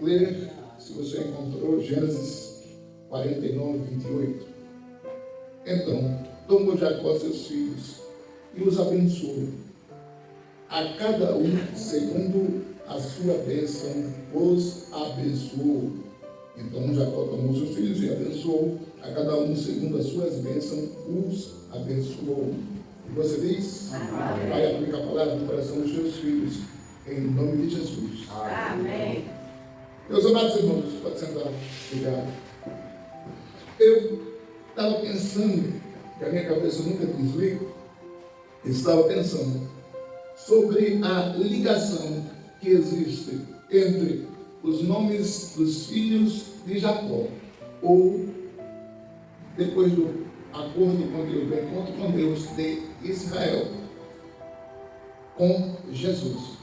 ler, se você encontrou, Gênesis 49, 28. Então, tomou Jacó seus filhos e os abençoou, a cada um segundo a sua bênção, os abençoou. Então Jacó tomou seus filhos e abençoou, a cada um segundo as suas bênçãos, os abençoou. E você diz? Amém. Vai aplicar a palavra no coração dos seus filhos, em nome de Jesus. Amém. Meus amados irmãos, pode sentar. Obrigado. Eu estava pensando, que a minha cabeça nunca desliga, estava pensando sobre a ligação que existe entre os nomes dos filhos de Jacó, ou depois do acordo com Deus, do encontro com Deus de Israel, com Jesus.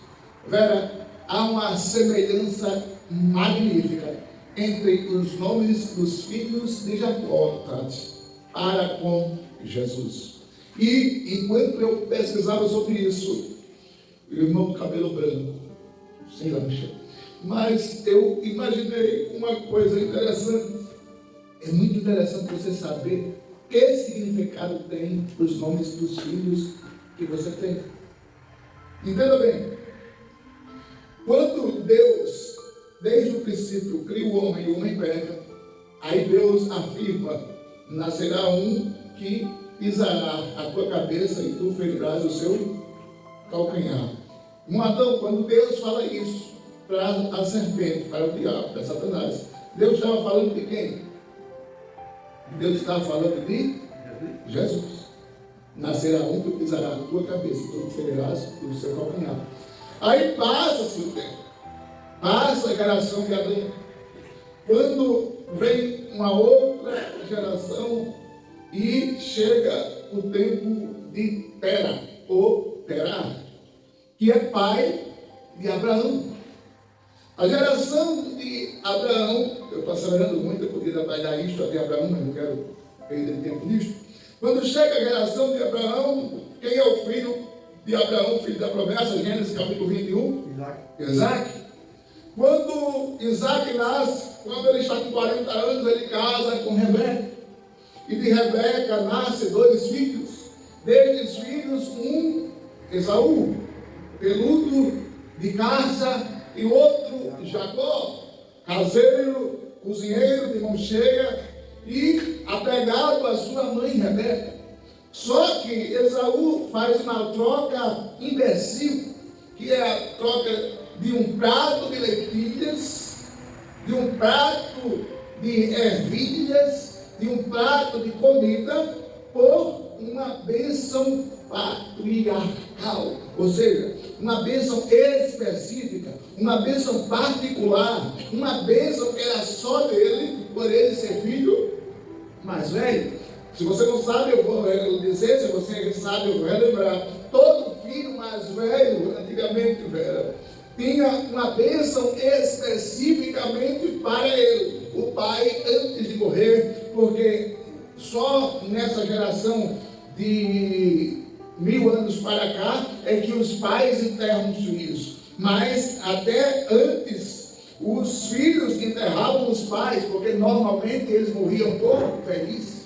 Vera, há uma semelhança magnífica entre os nomes dos filhos de Jacó, Tati, para com Jesus. E enquanto eu pesquisava sobre isso, o irmão do cabelo branco, sem lancha, mas eu imaginei uma coisa interessante. É muito interessante você saber que significado tem os nomes dos filhos que você tem. Entenda bem. Quando Deus, desde o princípio, cria o homem e o homem peca, aí Deus afirma: nascerá um que pisará a tua cabeça e tu ferirás o seu calcanhar. Então, quando Deus fala isso para a serpente, para o diabo, para Satanás, Deus estava falando de quem? Deus estava falando de Jesus. Nascerá um que pisará a tua cabeça, tu ferirás o seu calcanhar. Aí passa-se o tempo, passa a geração de Adão. Quando vem uma outra geração e chega o tempo de Tera, ou Terá, que é pai de Abraão. A geração de Abraão, eu estou acelerando muito, eu poderia trabalhar isso até Abraão, mas não quero perder tempo nisso. Quando chega a geração de Abraão, quem é o filho de Abraão, filho da promessa? Gênesis capítulo 21? Isaac. Quando Isaac nasce, quando ele está com 40 anos, ele casa com Rebeca. E de Rebeca nasce 2 filhos. Destes filhos, um, Esaú, peludo, de caça, e outro, Jacó, caseiro, cozinheiro, de mão cheia, e apegado à sua mãe Rebeca. Só que Esaú faz uma troca imbecil, que é a troca de um prato de lentilhas, de um prato de ervilhas, de um prato de comida, por uma bênção patriarcal, ou seja, uma bênção específica, uma bênção particular, uma bênção que era só dele, por ele ser filho mais velho. Se você não sabe, eu vou dizer, se você sabe, eu vou relembrar. Todo filho mais velho, antigamente, Vera, tinha uma bênção especificamente para ele, o pai, antes de morrer, porque só nessa geração de 1000 anos para cá é que os pais enterram os filhos. Mas até antes, os filhos enterravam os pais, porque normalmente eles morriam por velhice.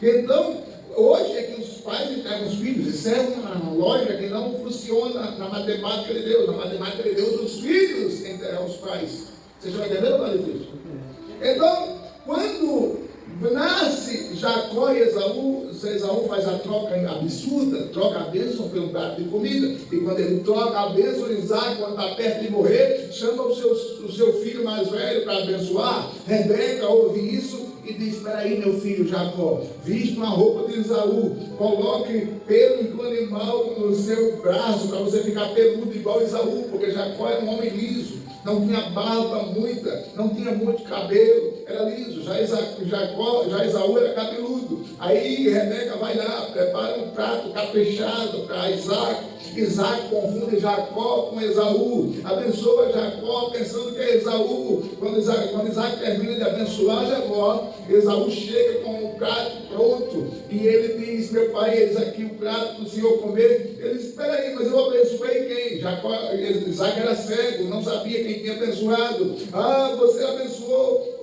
Então, hoje é que os pais enterram os filhos. Isso é uma lógica que não funciona na matemática de Deus. Na matemática de Deus, os filhos enterram os pais. Vocês estão entendendo, Padre? Então, quando nasce Jacó e Esaú faz a troca absurda, troca a bênção pelo prato de comida. E quando ele troca a bênção, Isaac, quando está perto de morrer, chama o seu filho mais velho para abençoar. Rebeca ouve isso e diz: espera aí, meu filho Jacó, viste uma roupa de Esaú, coloque pelo do animal no seu braço, para você ficar peludo igual Esaú, porque Jacó era um homem liso, não tinha barba muita, não tinha muito cabelo, era liso. Já Esaú era cabeludo. Aí Rebeca vai lá, prepara um prato caprichado para Isaac, Isaac confunde Jacó com Esaú, abençoa Jacó pensando que é Esaú. Quando Isaac termina de abençoar Jacó, Esaú chega com o prato pronto e ele diz: meu pai, eis aqui o prato para o senhor comer. Ele diz: espera aí, mas eu abençoei quem? Isaac era cego, não sabia quem tinha abençoado. Você abençoou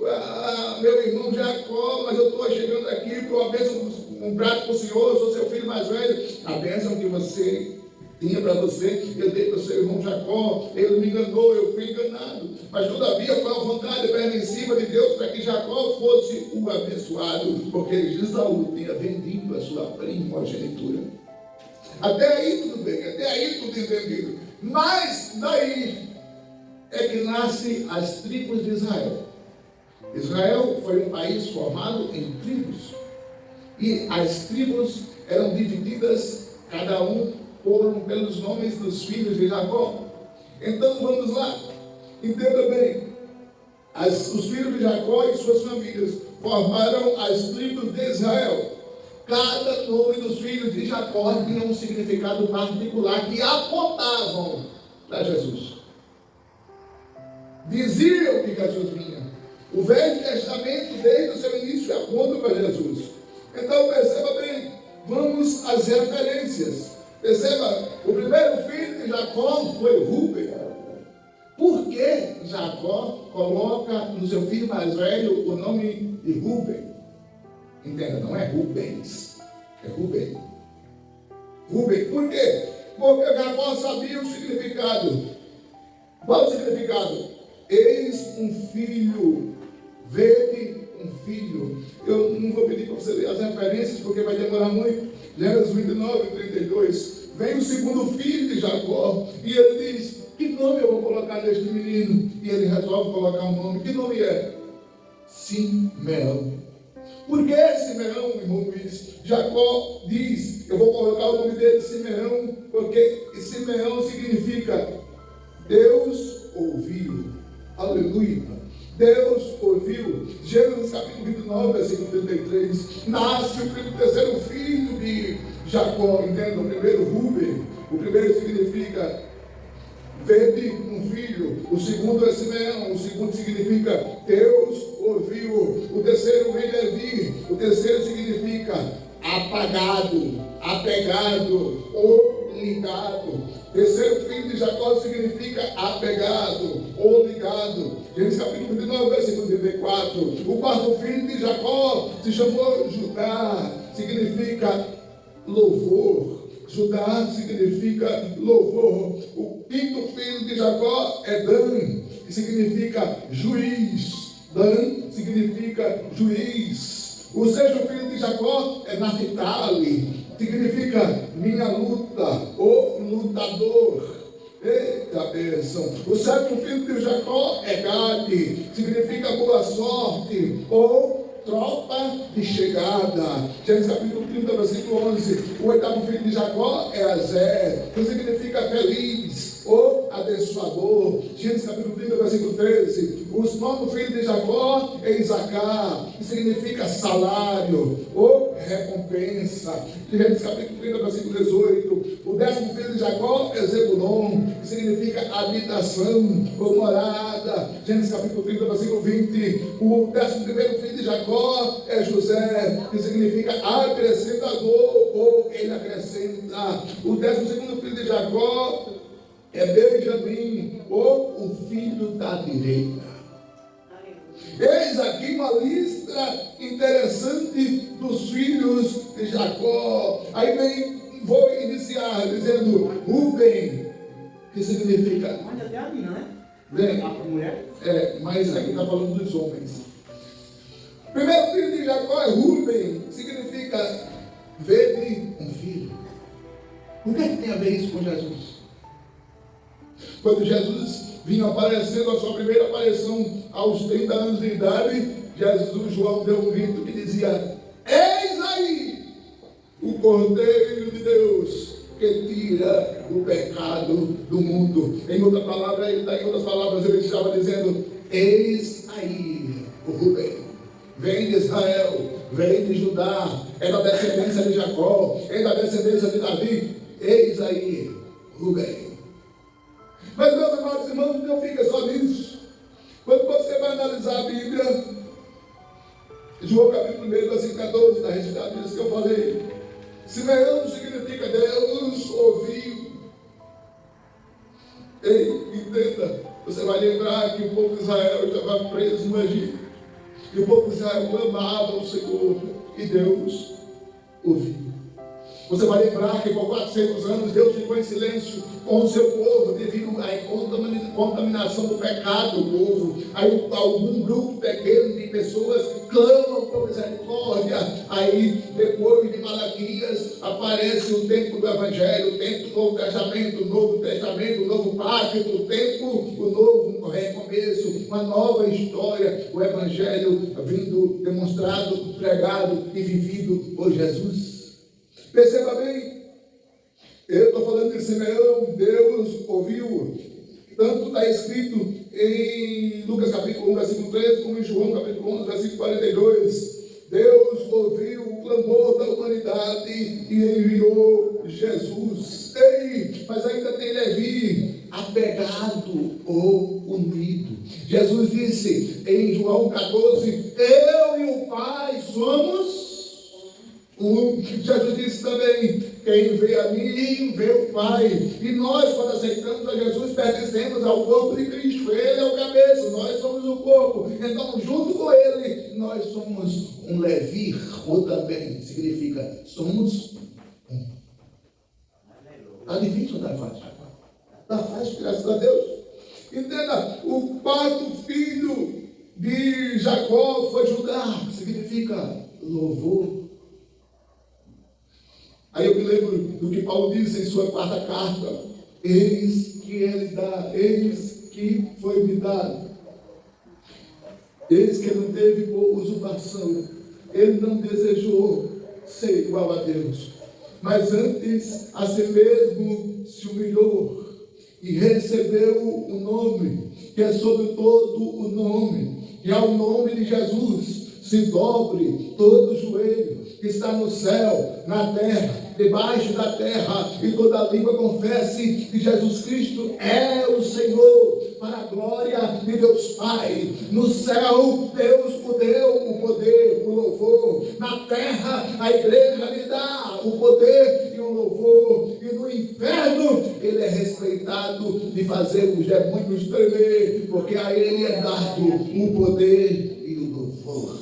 meu irmão Jacó, mas eu estou chegando aqui com a bênção, um prato para o senhor, eu sou seu filho mais velho. A bênção que você tinha para você, eu dei para o seu irmão Jacó, ele me enganou, eu fui enganado. Mas todavia foi a vontade permissiva de Deus para que Jacó fosse o abençoado, porque Esaú tinha vendido a sua primogenitura. Até aí tudo bem, até aí tudo entendido. Mas daí é que nascem as tribos de Israel. Israel foi um país formado em tribos. E as tribos eram divididas, cada um pelos nomes dos filhos de Jacó. Então vamos lá, entenda bem. Os filhos de Jacó e suas famílias formaram as tribos de Israel. Cada nome dos filhos de Jacó tinha um significado particular que apontavam para Jesus. Diziam que Jesus vinha. O Velho Testamento, desde o seu início, aponta para Jesus. Então perceba bem, vamos às referências. Perceba, o primeiro filho de Jacó foi Rúben. Por que Jacó coloca no seu filho mais velho o nome de Rúben? Entenda, não é Rubens, é Rúben. Rúben, por quê? Porque Jacó sabia o significado. Qual o significado? Eis um filho, vede um filho. Eu não vou pedir para você ler as referências, porque vai demorar muito. Gênesis 29, 32. Vem o segundo filho de Jacó, e ele diz: que nome eu vou colocar neste menino? E ele resolve colocar um nome. Que nome é? Simeão. Por que Simeão, irmão Luiz? Jacó diz: eu vou colocar o nome dele Simeão, porque Simeão significa Deus ouviu. Aleluia. Deus ouviu. Gênesis capítulo 29, versículo 33. Nasce o terceiro filho de Jacó. Entenda, o primeiro Rúben. O primeiro significa vede um filho. O segundo é Simeão. O segundo significa Deus ouviu. O terceiro vem Levi. O terceiro significa apagado, apegado ou ligado. Terceiro filho de Jacó significa apegado ou ligado. Gênesis capítulo 29, versículo 34. O quarto filho de Jacó se chamou Judá, significa louvor. Judá significa louvor. O quinto filho de Jacó é Dan, que significa juiz. Dan significa juiz. O sexto filho de Jacó é Naphtali, significa minha luta ou lutador. Eita bênção. O sétimo filho de Jacó é Gade, significa boa sorte ou tropa de chegada. Gênesis capítulo 30, versículo 11. O oitavo filho de Jacó é Azer, que significa feliz ou abençoador. Gênesis capítulo 30, versículo 13. O nono filho de Jacó é Isacar, que significa salário ou recompensa. Gênesis capítulo 30, versículo 18. O décimo filho de Jacó é Zebulon, que significa habitação ou morada. Gênesis capítulo 30, versículo 20. O 11º filho de Jacó é José, que significa acrescentador ou ele acrescenta. O 12º filho de Jacó é Benjamim, ou o filho da direita. Eis aqui uma lista interessante dos filhos de Jacó. Aí vou iniciar dizendo Rúben, que significa. Mas até ali, não é? Bem, A mulher? mas aqui está falando dos homens. Primeiro filho de Jacó é Rúben, significa vede um filho. O que é que tem a ver isso com Jesus? Quando Jesus vinha aparecendo, a sua primeira aparição aos 30 anos de idade, João deu um grito que dizia: eis aí o Cordeiro de Deus que tira o pecado do mundo. Em outras palavras, ele estava dizendo: eis aí o Rúben, vem de Israel, vem de Judá, é da descendência de Jacó, é da descendência de Davi. Eis aí o bem. Mas, meus amados irmãos, não fica só nisso. Quando você vai analisar a Bíblia, João capítulo 1, versículo 14, na registrada disso que eu falei. Simeão significa Deus ouviu. Ei, entenda, você vai lembrar que o povo de Israel estava preso no Egito. E o povo de Israel clamava ao Senhor e Deus ouviu. Você vai lembrar que por 400 anos Deus ficou em silêncio com o seu povo devido à contaminação do pecado do povo. Aí algum grupo pequeno de pessoas clamam por misericórdia. Aí depois de Malaquias aparece o tempo do Evangelho, o tempo do Novo Testamento, o novo pacto, o novo recomeço, uma nova história, o Evangelho vindo demonstrado, pregado e vivido por Jesus. Perceba bem, eu estou falando de Simeão, Deus ouviu, tanto está escrito em Lucas capítulo 1, versículo 13, como em João capítulo 11, versículo 42. Deus ouviu o clamor da humanidade e enviou Jesus. Ei, mas ainda tem Levi, apegado ou unido. Jesus disse em João 14, eu e o Pai somos. Jesus disse também, quem vê a mim, vê o Pai. E nós, quando aceitamos a Jesus, pertencemos ao corpo de Cristo. Ele é o cabeça, nós somos o corpo. Então, junto com Ele, nós somos um Levi, ou também significa, somos um. Está difícil ou está fácil? Está fácil, graças a Deus. Entenda, o quarto filho de Jacó foi Judá, que significa louvor. Aí eu me lembro do que Paulo disse em sua quarta carta, eis que ele dá, eis que foi me dado, eis que não teve por usurpação, ele não desejou ser igual a Deus, mas antes a si mesmo se humilhou e recebeu o nome, que é sobre todo o nome, e ao nome de Jesus se dobre todo o joelho que está no céu, na terra, debaixo da terra, e toda língua confesse que Jesus Cristo é o Senhor, para a glória de Deus Pai. No céu, Deus deu o poder, o louvor. Na terra, a igreja lhe dá o poder e o louvor. E no inferno, ele é respeitado de fazer os demônios tremer, porque a ele é dado o poder e o louvor.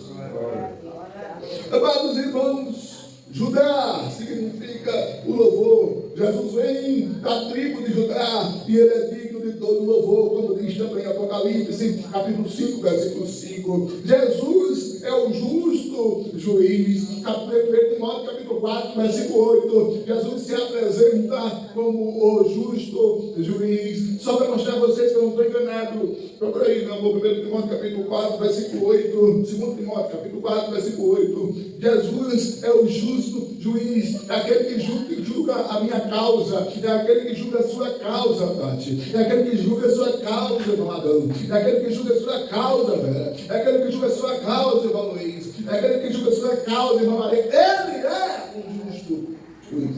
Amados irmãos, Judá significa o louvor. Jesus vem da tribo de Judá e ele é digno de todo louvor, como diz também Apocalipse, capítulo 5, versículo 5. Jesus é o justo juiz. 1 Timóteo, capítulo 4, versículo 8. Jesus se apresenta como o justo juiz. Só para mostrar a vocês que eu não estou enganado, procura aí, meu amor, 1 Timóteo, capítulo 4, versículo 8. 2 Timóteo, capítulo 4, versículo 8. Jesus é o justo juiz, é aquele que julga a minha causa, é aquele que julga a sua causa, Tati, é aquele que julga a sua causa, irmão Adão, é aquele que julga a sua causa, Vera, é aquele que julga a sua causa, irmão Luiz, é aquele que julga a sua causa, irmão Maria. Ele é um justo juiz.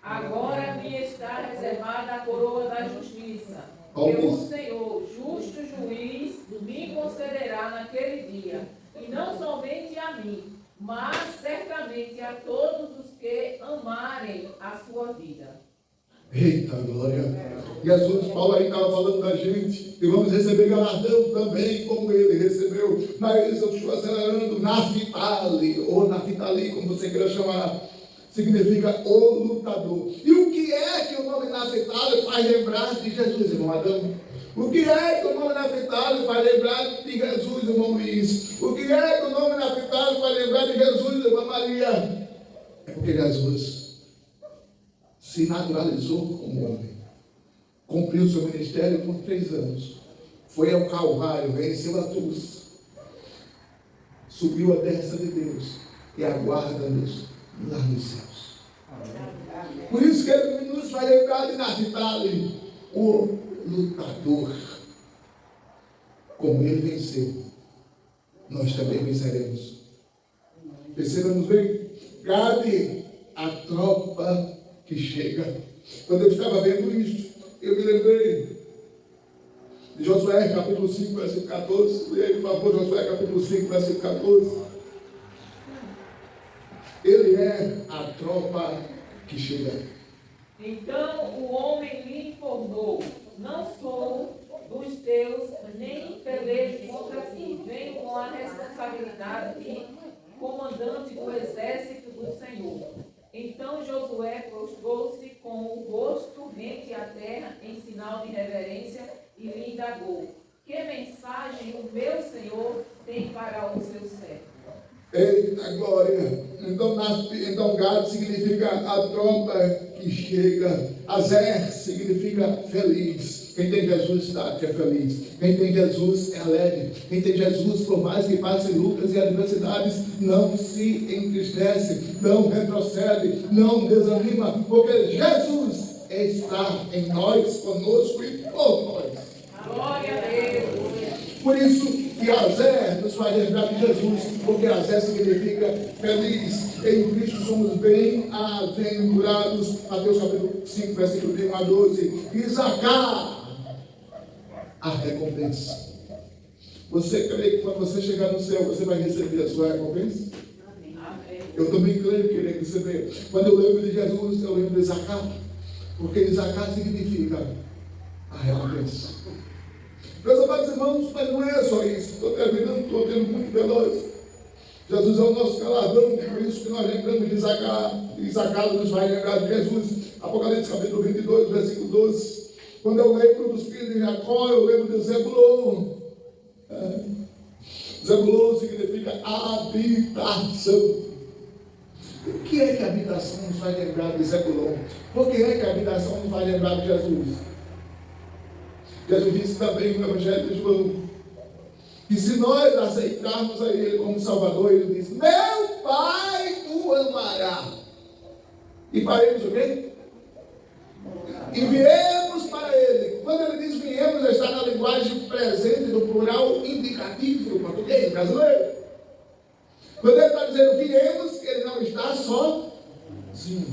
Agora me está reservada a coroa da justiça, que o Senhor, justo juiz, me concederá naquele dia, e não somente a mim, mas certamente a todos os que amarem a sua vida. Eita glória! Jesus, Paulo aí estava falando da gente, e vamos receber galardão também, como ele recebeu. Mas eu estou acelerando. Naphtali, ou Naphtali, como você queira chamar, significa o lutador. E o que é que o nome Naphtali faz lembrar de Jesus, irmão Adão? O que é que o nome Naphtali faz lembrar de Jesus, irmão Luiz? O que é que o nome Naphtali faz lembrar de Jesus, irmã Maria? É porque Jesus se naturalizou como homem, cumpriu seu ministério por 3 anos, foi ao Calvário, venceu a cruz, subiu à destra de Deus e aguarda-nos lá nos céus. Por isso que ele nos vai lembrar de Naphtali, o lutador. Como ele venceu, nós também venceremos. Percebamos bem, cabe à tropa que chega. Quando eu estava vendo isso, eu me lembrei de Josué, capítulo 5, versículo 14. Leia, por favor, Josué, capítulo 5, versículo 14. Ele é a tropa que chega. Então o homem lhe informou: não sou dos teus, nem pelejo contra ti. Venho com a responsabilidade de comandante do exército do Senhor. Então Josué prostrou-se com o rosto rente à terra em sinal de reverência e lhe indagou: que mensagem o meu Senhor tem para o seu servo? Eita glória! Então Gad significa a tropa que chega. Azer significa feliz. Quem tem Jesus está que é feliz. Quem tem Jesus é alegre. Quem tem Jesus, por mais que passe lutas e adversidades, não se entristece, não retrocede, não desanima, porque Jesus está em nós, conosco e por nós. Glória a Deus! Por isso que Azer nos faz lembrar de Jesus, porque Azer significa feliz. Em Cristo somos bem-aventurados. Mateus capítulo 5, versículo de 1 a 12. Isacar, a recompensa. Você crê que quando você chegar no céu, você vai receber a sua recompensa? Amém. Eu também creio que irei receber. Quando eu lembro de Jesus, eu lembro de Isacar, porque Isacar significa a recompensa. Meus amados irmãos, mas não é só isso. Estou terminando, estou tendo muito veloz. Jesus é o nosso galardão, por isso que nós lembramos de Isacar. Isacar nos vai lembrar de Jesus. Apocalipse capítulo 22, versículo 12. Quando eu lembro dos filhos de Jacó, eu lembro de Zebulon. Zebulon significa habitação. O que é que a habitação nos vai lembrar de Zebulon? Por que é que a habitação nos vai lembrar de Jesus? Jesus disse também no Evangelho de João, que se nós aceitarmos a Ele como Salvador, Ele diz: meu Pai o amará. E faremos o quê? E viemos para Ele. Quando Ele diz viemos, está na linguagem presente do plural indicativo do português brasileiro. Quando Ele está dizendo viemos, Ele não está sozinho.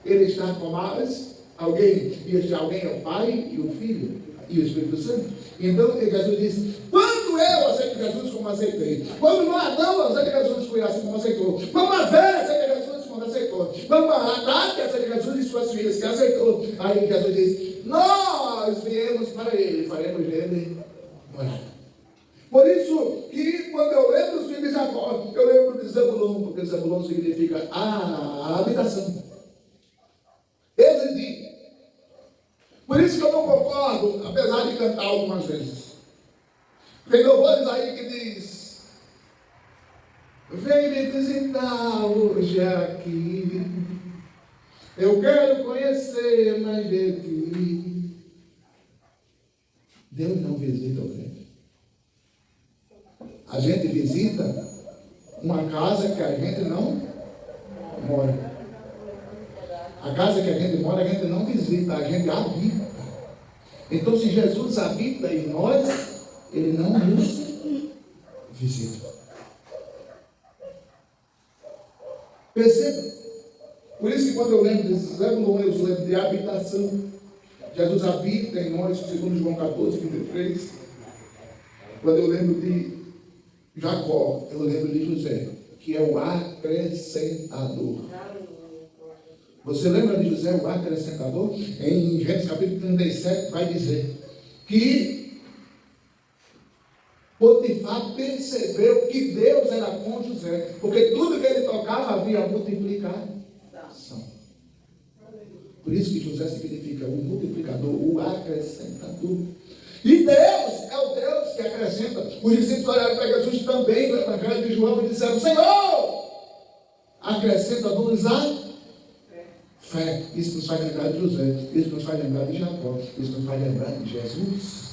Ele está com mais alguém. E este alguém é o Pai e o Filho e o Espírito Santo. Então Jesus disse: quando eu aceito Jesus como aceitei, quando no Adão eu aceito Jesus foi assim como aceitou, quando a Vera aceita Jesus como aceitou, quando a Tati aceita Jesus e suas filhas que aceitou, aí Jesus diz: nós viemos para Ele e faremos nele morada. Por isso que quando eu lembro dos filhos de Jacó, eu lembro de Zebulon, porque Zebulon significa a habitação, residir. Por isso que eu não concordo, apesar de cantar algumas vezes. Tem louvores aí que diz: vem me visitar hoje aqui, eu quero conhecer mais de ti. Deus não visita o crente. A gente visita uma casa que a gente não mora. A casa que a gente mora, a gente não visita, a gente habita. Então, se Jesus habita em nós, Ele não nos visita. Perceba? Por isso que quando eu lembro de Zebulon, eu lembro de habitação. Jesus habita em nós, segundo João 14, 23. Quando eu lembro de Jacó, eu lembro de José, que é o acrescentador. Você lembra de José, o acrescentador? Em Gênesis capítulo 37 vai dizer que Potifar percebeu que Deus era com José, porque tudo que ele tocava havia multiplicação. Por isso que José significa o multiplicador, o acrescentador. E Deus é o Deus que acrescenta. Os discípulos olharam para Jesus também no Evangelho de João e disseram: Senhor, acrescenta-nos a fé. Isso nos faz lembrar de José, isso nos faz lembrar de Jacó, isso nos faz lembrar de Jesus.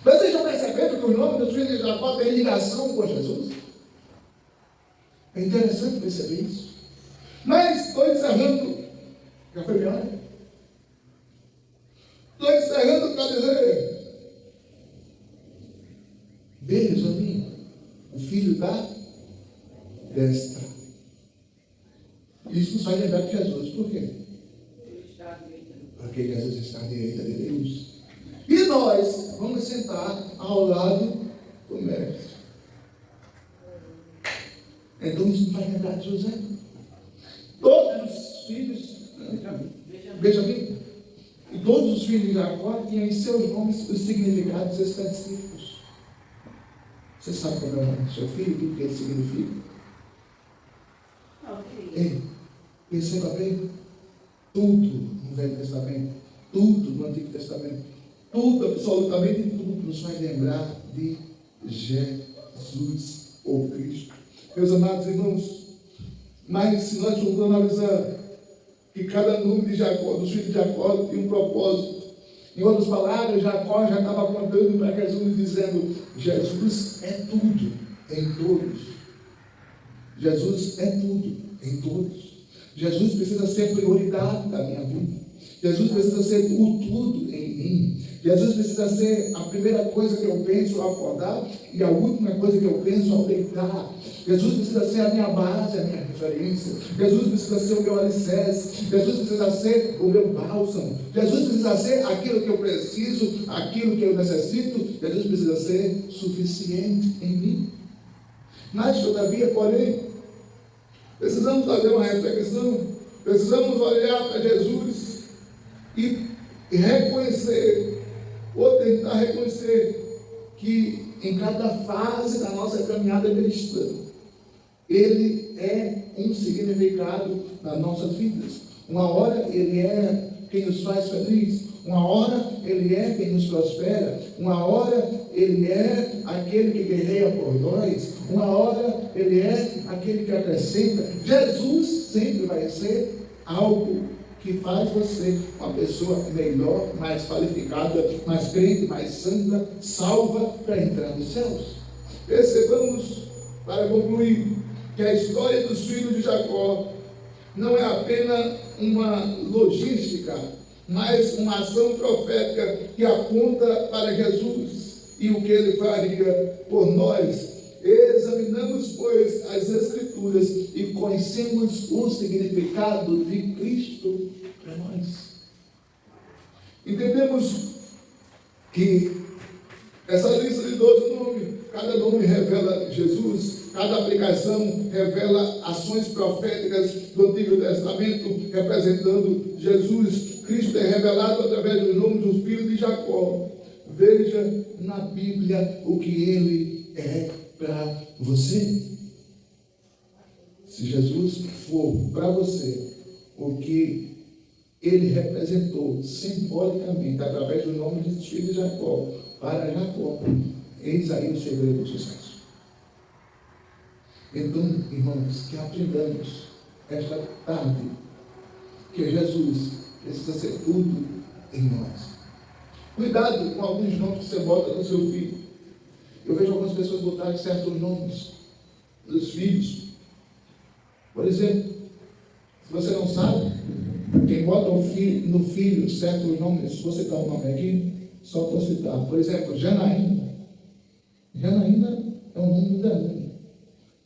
Vocês estão percebendo que o nome dos filhos de Jacó tem ligação com Jesus? É interessante perceber isso. Mas estou encerrando. Já foi minha hora? Estou encerrando para dizer: veja a mim, o filho da destra. Isso nos faz lembrar de Jesus. Por quê? aquele às vezes está à direita de Deus. E nós vamos sentar ao lado do mestre. Então isso nos faz lembrar de José. Todos os filhos, Benjamim, e todos os filhos de Jacó tinham em seus nomes os significados específicos. Você sabe qual é o nome do seu filho? O que ele significa? Ei, perceba bem, tudo no Velho Testamento, tudo no Antigo Testamento, tudo, absolutamente tudo, nos vai lembrar de Jesus, ou Cristo. Meus amados irmãos, mas se nós formos analisar que cada nome de Jacó, dos filhos de Jacó, tem um propósito. Em outras palavras, Jacó já estava apontando para Jesus, dizendo: Jesus é tudo em todos. Jesus é tudo em todos. Jesus precisa ser prioridade da minha vida. Jesus precisa ser o tudo em mim. Jesus precisa ser a primeira coisa que eu penso ao acordar e a última coisa que eu penso ao deitar. Jesus precisa ser a minha base, a minha referência. Jesus precisa ser o meu alicerce. Jesus precisa ser o meu bálsamo. Jesus precisa ser aquilo que eu preciso, aquilo que eu necessito. Jesus precisa ser suficiente em mim. Mas, todavia, porém, precisamos fazer uma reflexão. Precisamos olhar para Jesus e reconhecer, ou tentar reconhecer, que em cada fase da nossa caminhada cristã, Ele é um significado nas nossas vidas. Uma hora Ele é quem nos faz feliz, uma hora Ele é quem nos prospera, uma hora Ele é aquele que guerreia por nós, uma hora Ele é aquele que acrescenta. Jesus sempre vai ser algo que faz você uma pessoa melhor, mais qualificada, mais crente, mais santa, salva para entrar nos céus. Percebamos, para concluir, que a história dos filhos de Jacó não é apenas uma logística, mas uma ação profética que aponta para Jesus e o que Ele faria por nós. Examinamos, pois, as Escrituras e conhecemos o significado de Cristo para nós. Entendemos que essa lista de 12 nomes, cada nome revela Jesus, cada aplicação revela ações proféticas do Antigo Testamento representando Jesus. Cristo é revelado através dos nomes dos filhos de Jacó. Veja na Bíblia o que Ele é para você. Se Jesus for para você o que Ele representou simbolicamente através do nome dos filhos de Jacó para Jacó, eis aí o segredo do sucesso. Então, irmãos, que aprendamos esta tarde que Jesus precisa ser tudo em nós. Cuidado com alguns nomes que você bota no seu filho. Eu vejo algumas pessoas botarem certos nomes dos filhos. Por exemplo, se você não sabe, quem bota no filho certos nomes, se você dá um nome aqui, só para citar. Por exemplo, Janaína. Janaína é um nome da mãe.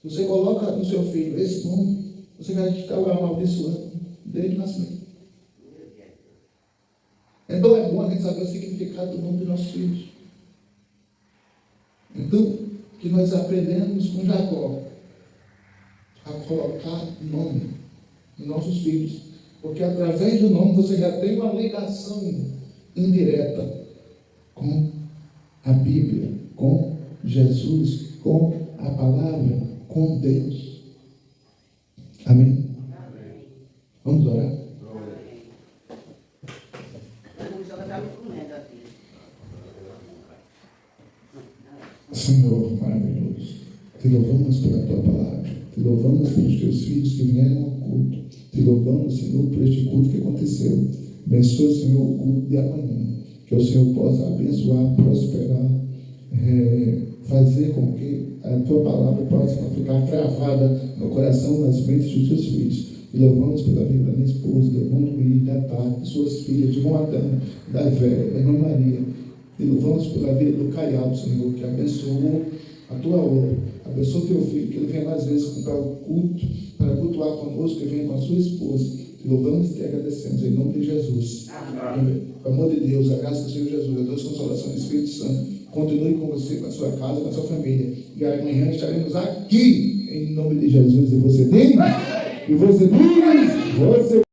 Se você coloca no seu filho esse nome, você vai estar amaldiçoando desde o nascimento. Então é bom a gente saber o significado do nome dos nossos filhos. Então, que nós aprendemos com Jacó a colocar nome nos nossos filhos, porque através do nome você já tem uma ligação indireta com a Bíblia, com Jesus, com a palavra, com Deus. Amém? Amém. Vamos orar? Senhor maravilhoso, te louvamos pela tua palavra, te louvamos pelos teus filhos que vieram ao culto, te louvamos, Senhor, por este culto que aconteceu. Abençoa, Senhor, o culto de amanhã, que o Senhor possa abençoar, prosperar, fazer com que a tua palavra possa ficar cravada no coração, nas mentes dos teus filhos. Te louvamos pela vida da minha esposa, do irmão Luiz, da Tati, de suas filhas, de irmão Adão, da Vera, da irmã Maria. E louvamos pela vida do Caiado, Senhor, que abençoou a tua obra. Abençoa o teu filho, que ele venha mais vezes comprar o culto, para cultuar conosco, que venha com a sua esposa. Te Louvamos e agradecemos em nome de Jesus. Pelo amor de Deus, a graça do Senhor Jesus, a Deus, consolação do Espírito Santo, continue com você, com a sua casa, com a sua família. E amanhã estaremos aqui em nome de Jesus. E você diz? E você diz? Você